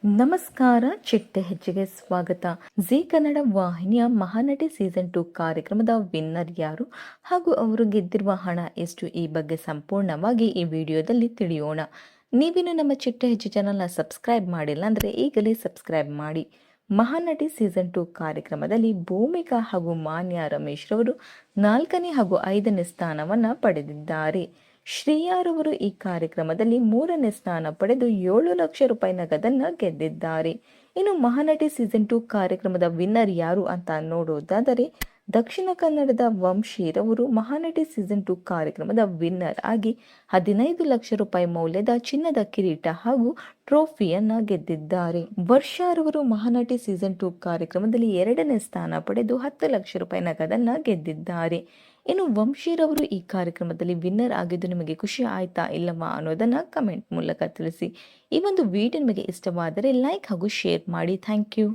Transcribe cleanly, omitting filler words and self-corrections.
ನಮಸ್ಕಾರ. ಚಿಟ್ಟೆ ಹೆಜ್ಜೆಗೆ ಸ್ವಾಗತ. ಜಿ ಕನ್ನಡ ವಾಹಿನಿಯ ಮಹಾನಟಿ ಸೀಸನ್ 2 ಕಾರ್ಯಕ್ರಮದ ವಿನ್ನರ್ ಯಾರು ಹಾಗೂ ಅವರು ಗೆದ್ದಿರುವ ಹಣ ಎಷ್ಟು, ಈ ಬಗ್ಗೆ ಸಂಪೂರ್ಣವಾಗಿ ಈ ವಿಡಿಯೋದಲ್ಲಿ ತಿಳಿಯೋಣ. ನೀವಿನ್ನು ನಮ್ಮ ಚಿಟ್ಟೆ ಹೆಜ್ಜೆ ಚಾನಲ್ನ ಸಬ್ಸ್ಕ್ರೈಬ್ ಮಾಡಿಲ್ಲ ಅಂದರೆ ಈಗಲೇ ಸಬ್ಸ್ಕ್ರೈಬ್ ಮಾಡಿ. ಮಹಾನಟಿ ಸೀಸನ್ 2 ಕಾರ್ಯಕ್ರಮದಲ್ಲಿ ಭೂಮಿಕಾ ಹಾಗೂ ಮಾನ್ಯ ರಮೇಶ್ ರವರು 4ನೇ ಹಾಗೂ 5ನೇ ಸ್ಥಾನವನ್ನು ಪಡೆದಿದ್ದಾರೆ. ಶ್ರೇಯಾರವರು ಈ ಕಾರ್ಯಕ್ರಮದಲ್ಲಿ 3ನೇ ಸ್ಥಾನ ಪಡೆದು 7 ಲಕ್ಷ ರೂಪಾಯಿ ನಗದನ್ನು ಗೆದ್ದಿದ್ದಾರೆ. ಇನ್ನು ಮಹಾನಟಿ ಸೀಸನ್ 2 ಕಾರ್ಯಕ್ರಮದ ವಿನ್ನರ್ ಯಾರು ಅಂತ ನೋಡೋದಾದರೆ ದಕ್ಷಿಣ ಕನ್ನಡದ ವಂಶಿರವರು ಮಹಾನಟಿ ಸೀಸನ್ 2 ಕಾರ್ಯಕ್ರಮದ ವಿನ್ನರ್ ಆಗಿ 15 ಲಕ್ಷ ರೂಪಾಯಿ ಮೌಲ್ಯದ ಚಿನ್ನದ ಕಿರೀಟ ಹಾಗೂ ಟ್ರೋಫಿಯನ್ನ ಗೆದ್ದಿದ್ದಾರೆ. ವರ್ಷರವರು ಮಹಾನಟಿ ಸೀಸನ್ 2 ಕಾರ್ಯಕ್ರಮದಲ್ಲಿ 2ನೇ ಸ್ಥಾನ ಪಡೆದು 10 ಲಕ್ಷ ರೂಪಾಯಿ ನಗದನ್ನ ಗೆದ್ದಿದ್ದಾರೆ. ಇನ್ನು ವಂಶಿರವರು ಈ ಕಾರ್ಯಕ್ರಮದಲ್ಲಿ ವಿನ್ನರ್ ಆಗಿದ್ದು ನಿಮಗೆ ಖುಷಿ ಆಯ್ತಾ ಇಲ್ಲವಾ ಅನ್ನೋದನ್ನ ಕಮೆಂಟ್ ಮೂಲಕ ತಿಳಿಸಿ. ಈ ಒಂದು ವಿಡಿಯೋ ನಿಮಗೆ ಇಷ್ಟವಾದರೆ ಲೈಕ್ ಹಾಗೂ ಶೇರ್ ಮಾಡಿ. Thank you.